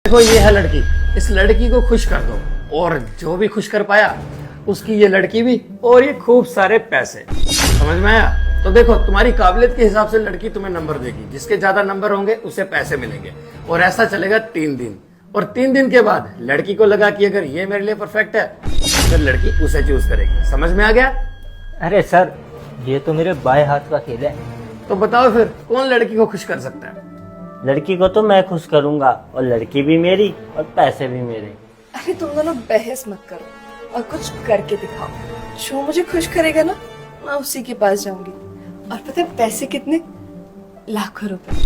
देखो ये है लड़की, इस लड़की को खुश कर दो और जो भी खुश कर पाया उसकी ये लड़की भी और ये खूब सारे पैसे। समझ में आया? तो देखो तुम्हारी काबिलियत के हिसाब से लड़की तुम्हें नंबर देगी, जिसके ज्यादा नंबर होंगे उसे पैसे मिलेंगे और ऐसा चलेगा 3 दिन। और 3 दिन के बाद लड़की को लगा कि अगर ये मेरे लिए परफेक्ट है फिर लड़की उसे चूज करेगी। समझ में आ गया? अरे सर, ये तो मेरे बाएं हाथ का खेल है। तो बताओ फिर कौन लड़की को खुश कर सकता है? लड़की को तो मैं खुश करूंगा और लड़की भी मेरी और पैसे भी मेरे। अरे तुम दोनों बहस मत करो और कुछ करके दिखाओ। जो मुझे खुश करेगा ना मैं उसी के पास जाऊंगी। और पता है पैसे कितने? लाखों रुपए।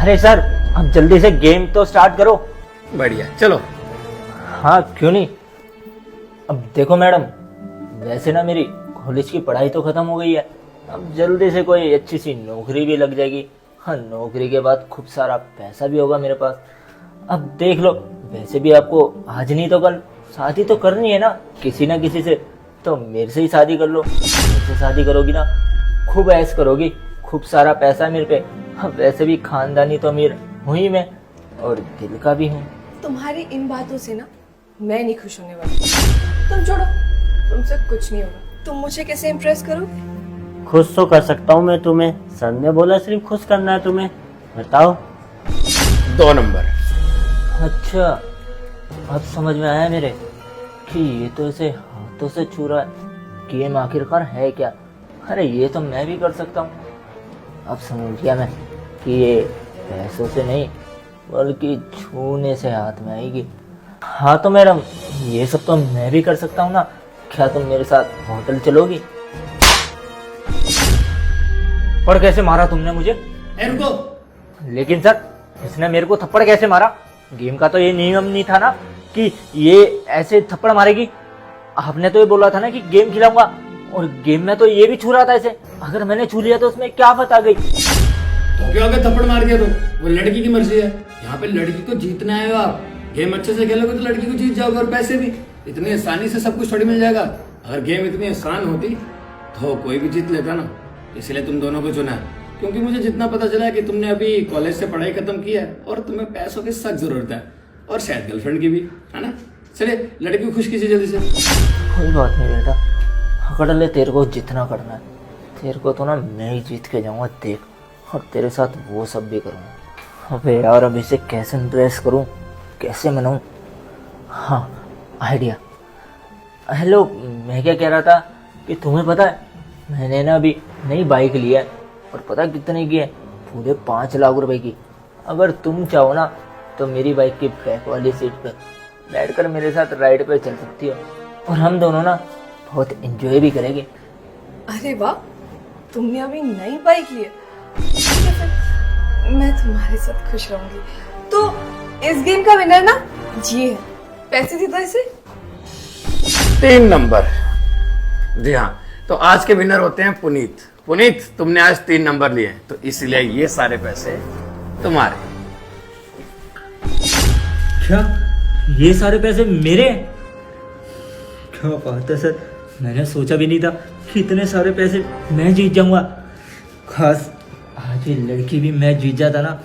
अरे सर, अब जल्दी से गेम तो स्टार्ट करो। बढ़िया, चलो। हाँ क्यों नहीं। अब देखो मैडम, वैसे ना मेरी कॉलेज की पढ़ाई तो खत्म हो गई है, अब जल्दी से कोई अच्छी सी नौकरी भी लग जाएगी। हाँ, नौकरी के बाद खूब सारा पैसा भी होगा मेरे पास। अब देख लो, वैसे भी आपको आज नहीं तो कल शादी तो करनी है ना किसी ना किसी से, तो मेरे से ही शादी कर लो। मेरे से शादी करोगी ना, खूब ऐश करोगी, खूब सारा पैसा है मेरे पे। हाँ, वैसे भी खानदानी तो अमीर हूँ ही मैं और दिल का भी हूँ। तुम्हारी इन बातों से ना मैं नहीं खुश होने वाली। तुम छोड़ो, तुमसे कुछ नहीं होगा। तुम मुझे कैसे इम्प्रेस करोगे? खुश तो कर सकता हूँ मैं तुम्हें, सर ने बोला सिर्फ खुश करना है तुम्हें। बताओ। 2 नंबर। अच्छा, अब समझ में आया मेरे कि ये तो ऐसे हाथों से छू रहा है, गेम आखिरकार है क्या। अरे ये तो मैं भी कर सकता हूँ। अब समझ गया मैं कि ये पैसों से नहीं बल्कि छूने से हाथ में आएगी। हाँ तो मैडम, ये सब तो मैं भी कर सकता हूँ ना। क्या तुम मेरे साथ होटल चलोगी? थप्पड़ कैसे मारा तुमने मुझे? रुको। लेकिन सर, इसने मेरे को थप्पड़ कैसे मारा? गेम का तो ये नियम नहीं था ना कि ये ऐसे थप्पड़ मारेगी। आपने तो ये बोला था ना कि गेम खिलाऊंगा, और गेम में तो ये भी छू रहा था ऐसे। अगर मैंने छू लिया तो उसमें क्या बात आ गई? तो क्या अगर थप्पड़ मार दिया तो वो लड़की की मर्जी है। यहाँ पे लड़की को जीतना है। आप गेम अच्छे से खेलोगे तो लड़की को जीत जाओगे और पैसे भी इतनी आसानी से सब कुछ थोड़ी मिल जाएगा। अगर गेम इतनी आसान होती तो कोई भी जीत लेता ना। इसलिए तुम दोनों को चुना है, क्योंकि मुझे जितना पता चला है कि तुमने अभी कॉलेज से पढ़ाई खत्म की है और तुम्हें पैसों की सख्त जरूरत है और शायद गर्लफ्रेंड की भी, है ना? चलिए लड़की को खुश कीजिए जल्दी से। कोई बात नहीं बेटा, पकड़ ले, तेरे को जितना करना है। तेरे को तो ना मैं ही जीत के जाऊंगा, देख। और तेरे साथ वो सब भी करूँगा। अबे यार, अब इसे कैसे इम्प्रेस करूँ, कैसे मनाऊँ? हाँ, आइडिया। हेलो, मैं क्या कह रहा था कि तुम्हें पता है मैंने ना अभी नई बाइक ली है, और पता कितने की है? पूरे 5 लाख रुपए की। अगर तुम चाहो ना तो मेरी बाइक की बैक वाली सीट पर बैठकर मेरे साथ राइड पे चल सकती हो, और हम दोनों ना बहुत एंजॉय भी करेंगे। अरे वाह, तुमने अभी नई बाइक ली है। ठीक है फिर, मैं तुम्हारे साथ खुश रहूंगी। तो इस गेम का विनर ना ये है। पैसे दे दो इसे। 3 नंबर। जी हाँ, तो आज के विनर होते हैं पुनीत। पुनीत, तुमने आज 3 नंबर लिए तो इसलिए ये सारे पैसे तुम्हारे। क्या ये सारे पैसे मेरे? क्या बात है सर, मैंने सोचा भी नहीं था कि इतने सारे पैसे मैं जीत जाऊंगा। खास आज ये लड़की भी मैं जीत जाता ना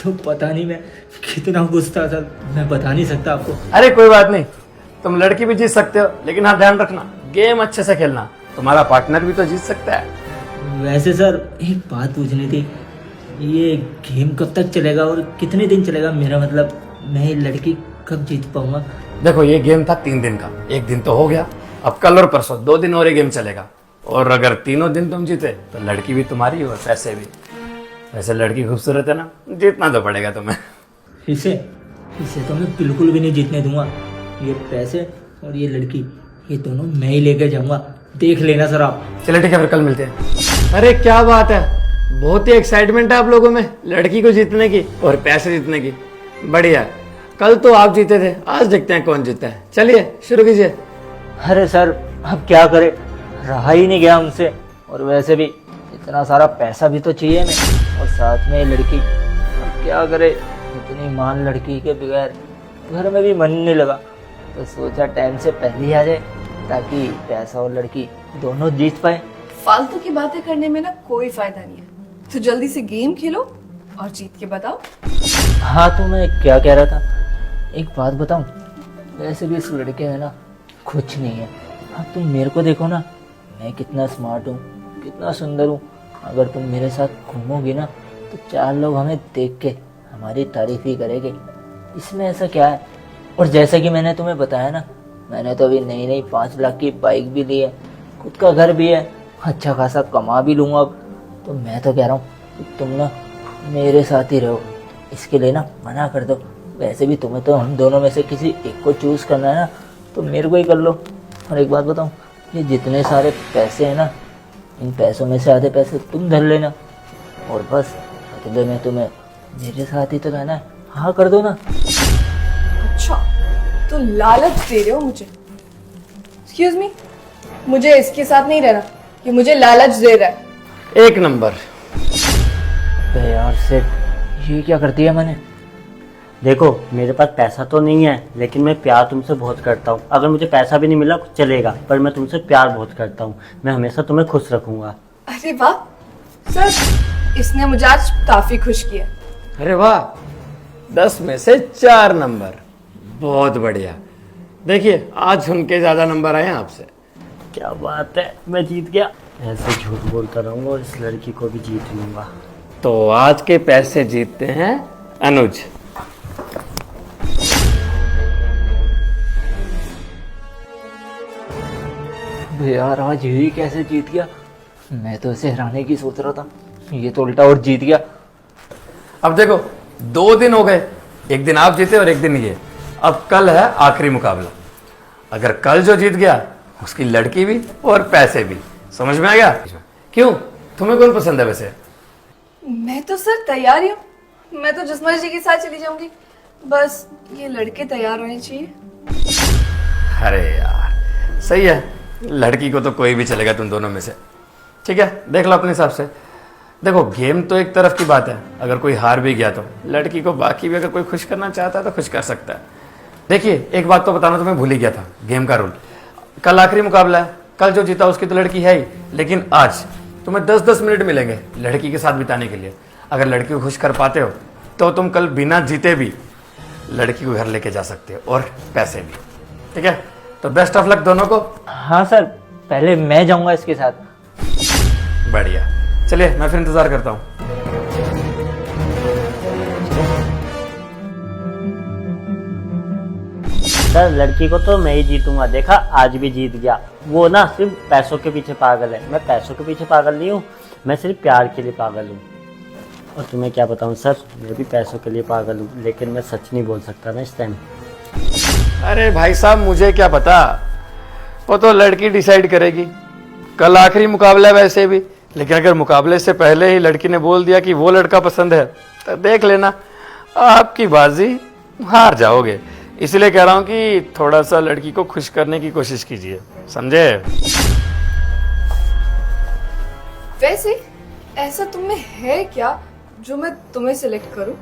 तो पता नहीं मैं कितना गुस्सा था, मैं बता नहीं सकता आपको। अरे कोई बात नहीं, तुम लड़की भी जीत सकते हो, लेकिन हाँ ध्यान रखना गेम अच्छे से खेलना। तुम्हारा पार्टनर भी तो जीत सकता है। वैसे सर, एक बात पूछनी थी, ये गेम कब तक चलेगा और कितने दिन चलेगा? मेरा मतलब मैं ये लड़की कब जीत पाऊंगा? देखो ये गेम था 3 दिन का, 1 दिन तो हो गया, अब कल और परसों 2 दिन और ये गेम चलेगा। और अगर तीनों दिन तुम जीते तो लड़की भी तुम्हारी और पैसे भी। वैसे लड़की खूबसूरत है ना, जीतना तो पड़ेगा तुम्हें। इसे तो मैं बिल्कुल भी नहीं जीतने दूंगा। ये पैसे और ये लड़की, ये दोनों मैं ही लेकर जाऊंगा, देख लेना सर आप। चलो ठीक है, फिर कल मिलते हैं। अरे क्या बात है, बहुत ही एक्साइटमेंट है आप लोगों में लड़की को जीतने की और पैसे जीतने की। बढ़िया, कल तो आप जीते थे, आज देखते हैं कौन जीतता है। चलिए शुरू कीजिए। अरे सर, अब क्या करे, रहा ही नहीं गया हमसे। और वैसे भी इतना सारा पैसा भी तो चाहिए हमें, और साथ में लड़की। अब क्या करे, इतनी मान लड़की के बगैर घर में भी मन नहीं लगा, तो सोचा टाइम से पहले ही आ जाए ताकि पैसा और लड़की दोनों जीत पाए। फालतू की बातें करने में ना कोई फायदा नहीं है। तो जल्दी से गेम खेलो और जीत के बताओ। हाँ, तो मैं क्या कह रहा था एक बात बताऊं, वैसे भी इस लड़के में ना कुछ नहीं है। अब तुम मेरे को देखो ना, मैं कितना स्मार्ट हूँ, कितना सुंदर हूँ। अगर तुम मेरे साथ घूमोगी ना तो 4 लोग हमें देख के हमारी तारीफ ही करेंगे। इसमें ऐसा क्या है? और जैसा कि मैंने तुम्हें बताया ना, मैंने तो अभी नई नई 5 लाख की बाइक भी ली है, खुद का घर भी है, अच्छा खासा कमा भी लूँगा अब। तो मैं तो कह रहा हूँ कि तुम ना मेरे साथ ही रहो, इसके लिए ना मना कर दो। वैसे भी तुम्हें तो हम दोनों में से किसी एक को चूज़ करना है ना, तो मेरे को ही कर लो। और एक बात बताऊँ, ये जितने सारे पैसे हैं ना, इन पैसों में से आधे पैसे तुम धर लेना, और बस बदले में तुम्हें मेरे साथ ही तो रहना है। हाँ कर दो ना। अच्छा, तो लालच दे रहे हो मुझे? एक्सक्यूज मी, मुझे इसके साथ नहीं रहना, ये मुझे लालच दे रहा है। 1 नंबर। बे यार सेठ, ये क्या कर दिया मैंने? देखो मेरे पास पैसा तो नहीं है, लेकिन मैं प्यार तुमसे बहुत करता हूँ। अगर मुझे पैसा भी नहीं मिला चलेगा, पर मैं तुमसे प्यार बहुत करता हूँ। मैं हमेशा तुम्हें खुश रखूंगा। अरे वाह सर, इसने मुझे आज काफी खुश किया। अरे वाह, 10 में से 4 नंबर, बहुत बढ़िया। देखिए आज उनके ज्यादा नंबर आए हैं आपसे। क्या बात है, मैं जीत गया। ऐसे झूठ बोलता रहूंगा और इस लड़की को भी जीत लूंगा। तो आज के पैसे जीतते हैं अनुज। बे यार आज ये कैसे जीत गया? मैं तो इसे हराने की सोच रहा था, ये तो उल्टा और जीत गया। अब देखो 2 दिन हो गए, एक दिन आप जीते और एक दिन ये। अब कल है आखिरी मुकाबला। अगर कल जो जीत गया उसकी लड़की भी और पैसे भी। समझ में आ गया? क्यों, तुम्हें कौन पसंद है वैसे? मैं तो सर तैयार ही हूँ, मैं तो जिस मर्जी के साथ चली जाऊंगी, बस ये लड़के तैयार होने चाहिए। अरे यार सही है, लड़की को तो कोई भी चलेगा तुम दोनों में से। ठीक है, देख लो अपने हिसाब से। देखो गेम तो एक तरफ की बात है, अगर कोई हार भी गया तो लड़की को बाकी भी अगर कोई खुश करना चाहता है तो खुश कर सकता है। देखिए एक बात तो बताना तुम्हें भूल ही गया था, गेम का रूल। कल आखिरी मुकाबला है, कल जो जीता उसकी तो लड़की है ही, लेकिन आज तुम्हें 10-10 मिनट मिलेंगे लड़की के साथ बिताने के लिए। अगर लड़की को खुश कर पाते हो तो तुम कल बिना जीते भी लड़की को घर लेके जा सकते हो और पैसे भी। ठीक है, तो बेस्ट ऑफ लक दोनों को। हाँ सर, पहले मैं जाऊंगा इसके साथ। बढ़िया, चलिए मैं फिर इंतजार करता हूँ। सर लड़की को तो मैं ही जीतूंगा, देखा आज भी जीत गया। वो ना सिर्फ पैसों के पीछे पागल है, मैं पैसों के पीछे पागल नहीं हूँ, मैं सिर्फ प्यार के लिए पागल हूँ। और तुम्हें क्या बताऊँ सर, मैं भी पैसों के लिए पागल हूँ, लेकिन मैं सच नहीं बोल सकता ना इस टाइम। अरे भाई साहब मुझे क्या पता, वो तो लड़की डिसाइड करेगी। कल आखिरी मुकाबला है वैसे भी, लेकिन अगर मुकाबले से पहले ही लड़की ने बोल दिया कि वो लड़का पसंद है तो देख लेना आपकी बाजी हार जाओगे। इसलिए कह रहा हूं कि थोड़ा सा लड़की को खुश करने की कोशिश कीजिए, समझे? वैसे ऐसा तुम में है क्या जो मैं तुम्हें सिलेक्ट करूं?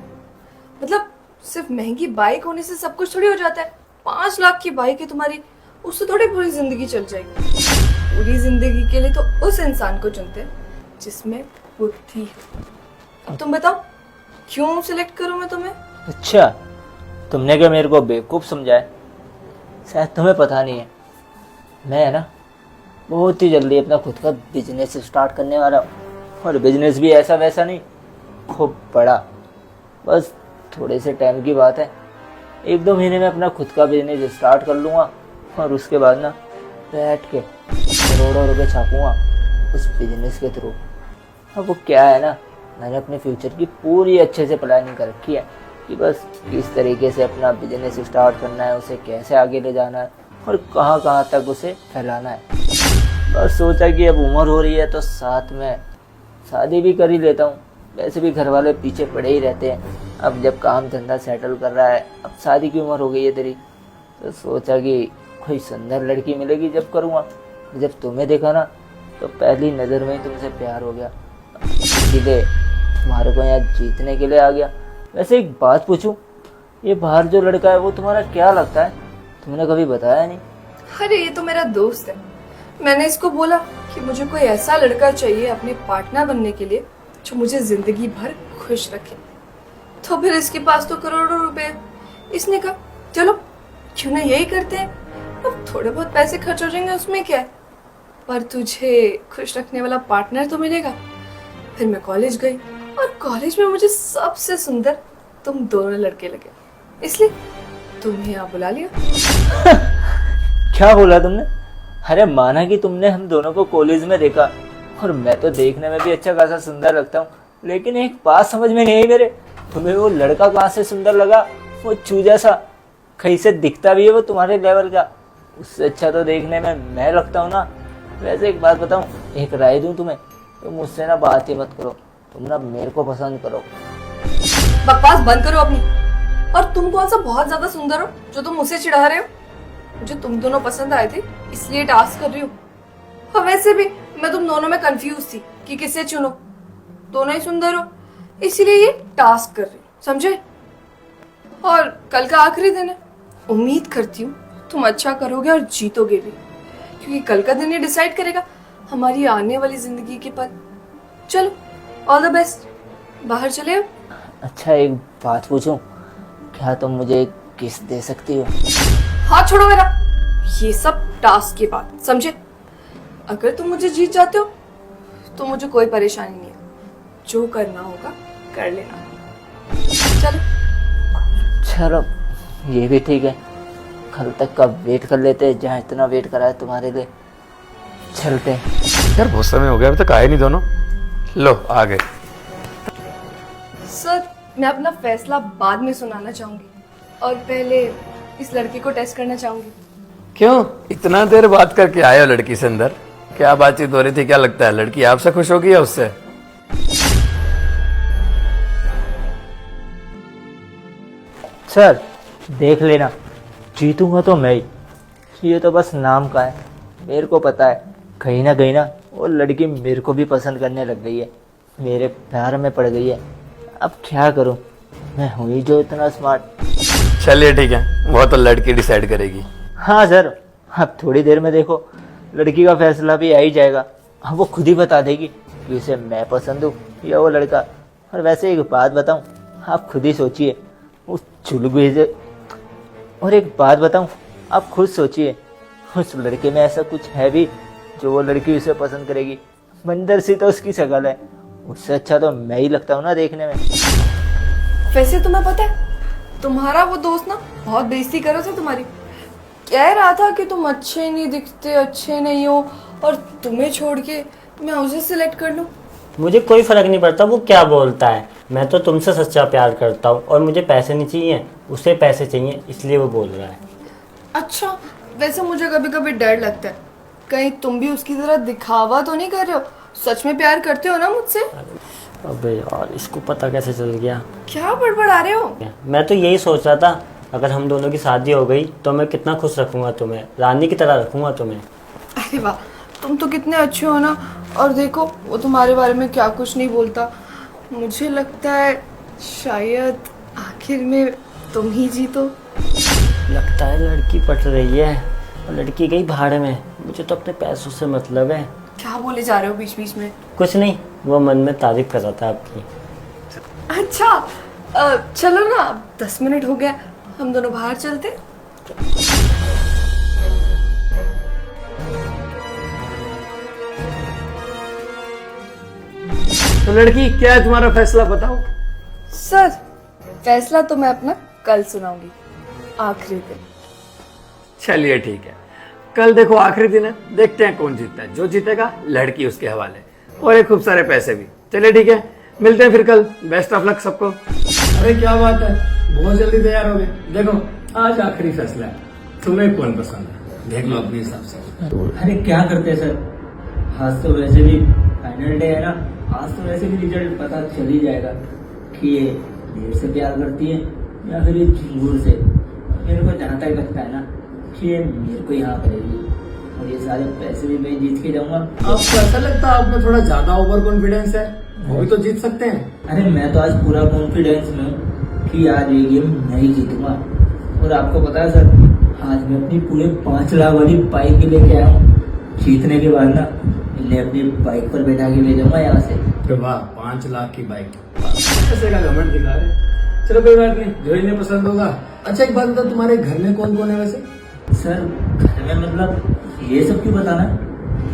मतलब सिर्फ महंगी बाइक होने से सब कुछ थोड़ी हो जाता है। 5 लाख की बाइक है तुम्हारी, उससे थोड़ी पूरी जिंदगी चल जाएगी। पूरी जिंदगी के लिए तो उस इंसान को चुनते हैं जिसमें बुद्धि है। अब तुम बताओ क्यों सिलेक्ट करूं मैं तुम्हें? अच्छा, तुमने क्या मेरे को बेवकूफ़ समझा है? शायद तुम्हें पता नहीं है, मैं है ना बहुत ही जल्दी अपना खुद का बिजनेस स्टार्ट करने वाला हूँ। और बिजनेस भी ऐसा वैसा नहीं, खूब बड़ा। बस थोड़े से टाइम की बात है, 1-2 महीने में अपना खुद का बिजनेस स्टार्ट कर लूँगा और उसके बाद ना बैठ के करोड़ों रुपए छापूंगा उस बिजनेस के थ्रू। अब वो क्या है ना, मैंने अपने फ्यूचर की पूरी अच्छे से प्लानिंग कर रखी है कि बस किस तरीके से अपना बिजनेस स्टार्ट करना है, उसे कैसे आगे ले जाना है और कहाँ कहाँ तक उसे फैलाना है। बस सोचा कि अब उम्र हो रही है तो साथ में शादी भी कर ही लेता हूँ। वैसे भी घर वाले पीछे पड़े ही रहते हैं, अब जब काम धंधा सेटल कर रहा है, अब शादी की उम्र हो गई है तेरी, तो सोचा कि कोई सुंदर लड़की मिलेगी जब करूँगा। जब तुम्हें देखा ना तो पहली नज़र में ही तुमसे प्यार हो गया, इसीलिए तुम्हारे को यहाँ जीतने के लिए आ गया। वैसे एक बात पूछूं, ये बाहर जो लड़का है वो तुम्हारा क्या लगता है? तुमने कभी बताया नहीं। अरे ये तो मेरा दोस्त है, मैंने इसको बोला कि मुझे कोई ऐसा लड़का चाहिए अपने पार्टनर बनने के लिए जो मुझे जिंदगी भर खुश रखे। तो फिर इसके पास तो करोड़ों रुपए, इसने कहा चलो क्यों ना यही करते हैं। अब थोड़े बहुत पैसे खर्च हो जाएंगे उसमें क्या है, पर तुझे खुश रखने वाला पार्टनर तो मिलेगा। फिर मैं कॉलेज गई और कॉलेज में मुझे सबसे सुंदर तुम दोनों लड़के लगे, इसलिए तुम्हें यहाँ बुला लिया। क्या बोला तुमने? अरे माना कि तुमने हम दोनों को कॉलेज में देखा, और मैं तो देखने में भी अच्छा खासा सुंदर लगता हूँ, लेकिन एक बात समझ में नहीं आई मेरे, तुम्हें वो लड़का कहाँ से सुंदर लगा? वो चूजा सा कहीं से दिखता भी है वो तुम्हारे लेवल का, उससे अच्छा तो देखने में मैं लगता हूँ ना। वैसे एक बात बताऊँ, एक राय दूँ तुम्हें, तो मुझसे ना बात ही मत करो, तुम ना मेरे को पसंद करो। बकवास बंद करो अपनी। और तुम कौन सा बहुत ज्यादा सुंदर हो जो तुम मुझसे चिढ़ा रहे हो? मुझे तुम दोनों पसंद आए थे इसलिए टास्क कर रही हूँ। और वैसे भी मैं तुम दोनों में कंफ्यूज थी कि किसे चुनो, दोनों ही सुंदर हो इसीलिए ये टास्क कर रही हूँ, समझे? और कल का आखिरी दिन है, उम्मीद करती हूँ तुम अच्छा करोगे और जीतोगे भी, क्योंकि कल का दिन ये डिसाइड करेगा हमारी आने वाली जिंदगी के पल। चलो ऑल द बेस्ट, बाहर चले हो? अच्छा एक बात पूछूं, क्या तुम मुझे किस दे सकती हो? हाथ छोड़ो मेरा, ये सब टास्क की बात, समझे? अगर तुम मुझे जीत जाते हो तो मुझे कोई परेशानी नहीं है, जो करना होगा कर लेना। चलो चलो ये भी ठीक है, कल तक का वेट कर लेते हैं, जहाँ इतना वेट करा है तुम्हारे लिए। चलते हैं। यार बहुत समय हो गया, अभी तक आए नहीं दोनों। लो आ गए। सर मैं अपना फैसला बाद में सुनाना चाहूंगी, और पहले इस लड़के को टेस्ट करना चाहूंगी। क्यों इतना देर बात करके आए हो लड़की से अंदर? क्या बातचीत हो रही थी? क्या लगता है लड़की आपसे खुश होगी या उससे? सर देख लेना, जीतूंगा तो मैं ही, ये तो बस नाम का है। मेरे को पता है कहीं ना वो लड़की मेरे को भी पसंद करने लग गई है, मेरे प्यार में पड़ गई है। अब क्या करूं, मैं हूं ही जो इतना स्मार्ट। चलिए ठीक है, वो तो लड़की डिसाइड करेगी। हाँ सर, अब थोड़ी देर में देखो लड़की का फैसला भी आ ही जाएगा। अब वो खुद ही बता देगी कि उसे मैं पसंद हूँ या वो लड़का। और वैसे एक बात बताऊँ, आप खुद ही सोचिए उस चुलबुले से, और एक बात बताऊँ आप खुद सोचिए उस लड़के में ऐसा कुछ है भी जो वो लड़की उसे पसंद करेगी? मंदिर से तो उसकी शक्ल है, उससे अच्छा तो मैं ही लगता हूँ ना देखने में। वैसे तुम्हें पता है तुम्हारा वो दोस्त ना बहुत बेइज्जती कर रहा था तुम्हारी, कह रहा था कि तुम अच्छे नहीं दिखते, अच्छे नहीं हो, और तुम्हें छोड़ के मैं उसे सिलेक्ट कर लूं। मुझे कोई फर्क नहीं पड़ता वो क्या बोलता है, मैं तो तुमसे सच्चा प्यार करता हूँ और मुझे पैसे नहीं चाहिए, उसे पैसे चाहिए, इसलिए वो बोल रहा है। अच्छा वैसे मुझे कभी कभी डर लगता है कहीं तुम भी उसकी तरह दिखावा तो नहीं कर रहे हो, सच में प्यार करते हो ना मुझसे? अबे यार इसको पता कैसे चल गया? क्या बड़बड़ा रहे हो? मैं तो यही सोच रहा था अगर हम दोनों की शादी हो गई तो मैं कितना खुश रखूंगा तुम्हें, रानी की तरह रखूंगा तुम्हें। अरे वाह, तुम तो कितने अच्छे हो ना, और देखो वो तुम्हारे बारे में क्या कुछ नहीं बोलता। मुझे लगता है शायद आखिर में तुम ही जीतो। लगता है लड़की पट रही है और लड़की गई भाड़े में, मुझे तो अपने पैसों से मतलब है। क्या बोले जा रहे हो बीच बीच में? कुछ नहीं, वो मन में तारीफ कर रहा था आपकी। अच्छा चलो ना, 10 मिनट हो गया, हम दोनों बाहर चलते। तो लड़की क्या है तुम्हारा फैसला बताओ। सर फैसला तो मैं अपना कल सुनाऊंगी, आखिरी दिन। चलिए ठीक है, कल देखो आखिरी दिन है, देखते हैं कौन जीतता है। जो जीतेगा लड़की उसके हवाले, और ये खूब सारे पैसे भी। चलिए ठीक है, मिलते हैं फिर कल। बेस्ट ऑफ लक सबको। अरे क्या बात है, बहुत जल्दी तैयार हो गए। देखो आज आखिरी फैसला है, तुम्हें कौन पसंद है देख लो अपने हिसाब से। अरे क्या करते हैं सर, आज तो वैसे भी फाइनल डे है ना, आज तो वैसे भी रिजल्ट पता चल ही जाएगा कि ये देर से प्यार करती है या फिर ये झूठ से। मेरे को जहाँ तक लगता है ना कि ये मेरे को यहाँ करेगी, और ये सारे पैसे भी मैं जीत के जाऊंगा। आपको ऐसा लगता है आप में थोड़ा ज्यादा ओवर कॉन्फिडेंस है? वो भी तो जीत सकते हैं। अरे मैं तो आज पूरा कॉन्फिडेंस में हूँ कि आज ये गेम मैं ही जीतूंगा। और आपको पता है सर, आज मैं अपनी पूरे 5 लाख वाली बाइक लेके आया हूँ। जीतने के बाद ना इन्हें अपनी बाइक पर बैठा के ले जाऊंगा यहाँ से। तो वाह, 5 लाख की बाइक, पैसे का घमंड दिखा रहे। चलो कोई बात नहीं, जो इन्हें पसंद होगा अच्छा एक बात बताओ, तुम्हारे घर में कौन कौन है वैसे? सर घर में मतलब ये सब क्यों बताना है?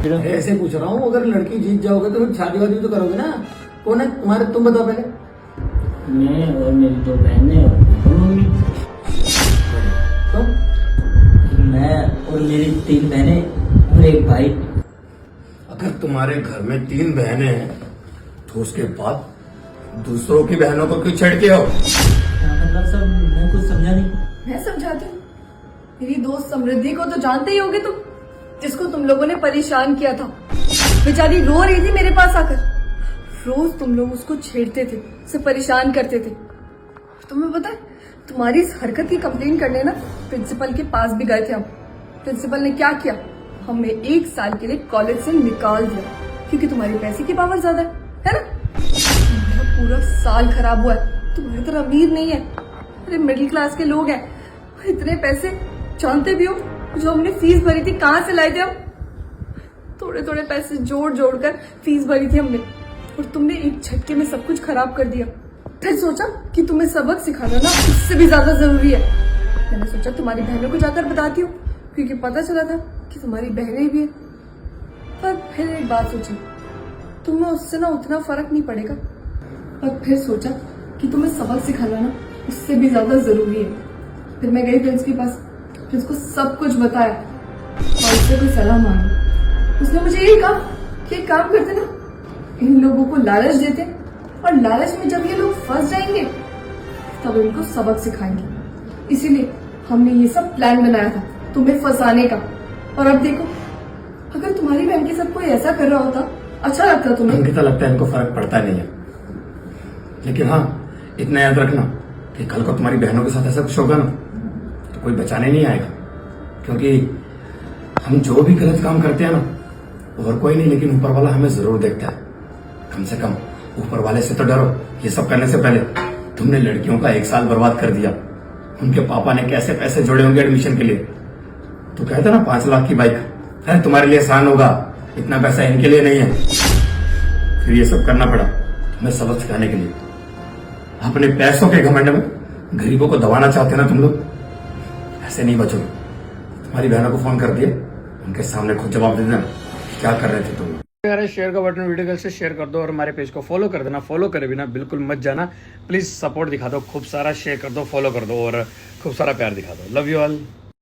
अरे ऐसे पूछ रहा हूँ, अगर लड़की जीत जाओगे तो फिर शादी वादी तो करोगे ना। कौन है तुम्हारे, तुम बताओ पहले। मैं और मेरी 2 बहनें और मम्मी। तो मैं और मेरी 3 बहनें और एक भाई। अगर तुम्हारे घर में 3 बहनें हैं तो उसके बाद दूसरों की बहनों को क्यों छेड़ते हो? मतलब सर मैं कुछ समझा नहीं। मैं समझाती हूँ। मेरी दोस्त समृद्धि को तो जानते ही होगे तुम, जिसको तुम लोगों ने परेशान किया था। बेचारी रो रही थी मेरे पास आकर। रोज तुम लोग उसको छेड़ते थे, उसे परेशान करते थे। तुम्हें पता है, तुम्हारी इस हरकत की कंप्लेन करने ना प्रिंसिपल के पास भी गए थे हम। प्रिंसिपल ने क्या किया, हमें 1 साल के लिए कॉलेज से निकाल दिया, क्योंकि तुम्हारे पैसे की पावर ज्यादा है ना? मेरा पूरा साल खराब हुआ है। तुम्हारी तरह अमीर नहीं है, अरे मिडिल क्लास के लोग हैं। और इतने पैसे जानते भी हो जो हमने फीस भरी थी कहाँ से लाए थे हम? थोड़े थोड़े पैसे जोड़ जोड़ कर फीस भरी थी हमने, और तुमने एक झटके में सब कुछ खराब कर दिया। फिर सोचा कि तुम्हें सबक सिखाना ना उससे भी ज्यादा जरूरी है। मैंने सोचा तुम्हारी बहनों को जाकर बताती हूँ, क्योंकि पता चला था कि तुम्हारी बहनें भी है। पर फिर एक बात सोची, तुम्हें उससे ना उतना फर्क नहीं पड़ेगा। पर फिर सोचा कि तुम्हें सबक सिखाना ना उससे भी ज्यादा जरूरी है। फिर मैं गई प्रिंस के पास, प्रिंस को सब कुछ बताया और उससे कोई सलाह मांगी। उसने मुझे यही कहा कि एक काम करते ना, इन लोगों को लालच देते, और लालच में जब ये लोग फंस जाएंगे तब इनको सबक सिखाएंगे। इसीलिए हमने ये सब प्लान बनाया था तुम्हें फंसाने का। और अब देखो, अगर तुम्हारी बहन के साथ कोई ऐसा कर रहा होता, अच्छा लगता तुम्हें? अंकिता लगता है इनको फर्क पड़ता नहीं है, लेकिन हाँ इतना याद रखना कि कल को तुम्हारी बहनों के साथ ऐसा कुछ होगा ना तो कोई बचाने नहीं आएगा। क्योंकि हम जो भी गलत काम करते हैं ना, और कोई नहीं लेकिन ऊपर वाला हमें जरूर देखता है। कम से कम ऊपर वाले से तो डरो। ये सब करने से पहले तुमने लड़कियों का 1 साल बर्बाद कर दिया। उनके पापा ने कैसे पैसे जोड़े होंगे एडमिशन के लिए। तो कहते ना 5 लाख की बाइक, अरे तुम्हारे लिए आसान होगा, इतना पैसा इनके लिए नहीं है। फिर ये सब करना पड़ा तुम्हें सबक सिखाने के लिए। अपने पैसों के घमंड में गरीबों को दबाना चाहते ना तुम लोग, ऐसे नहीं बचोगे। तुम्हारी बहनों को फोन कर दिए, उनके सामने खुद जवाब दे देना क्या कर रहे थे तुम लोग। अगर शेयर का बटन वीडियो से शेयर कर दो और हमारे पेज को फॉलो कर देना। फॉलो करे बिना बिल्कुल मत जाना, प्लीज सपोर्ट दिखा दो, खूब सारा शेयर कर दो, फॉलो कर दो और खूब सारा प्यार दिखा दो। Love you all.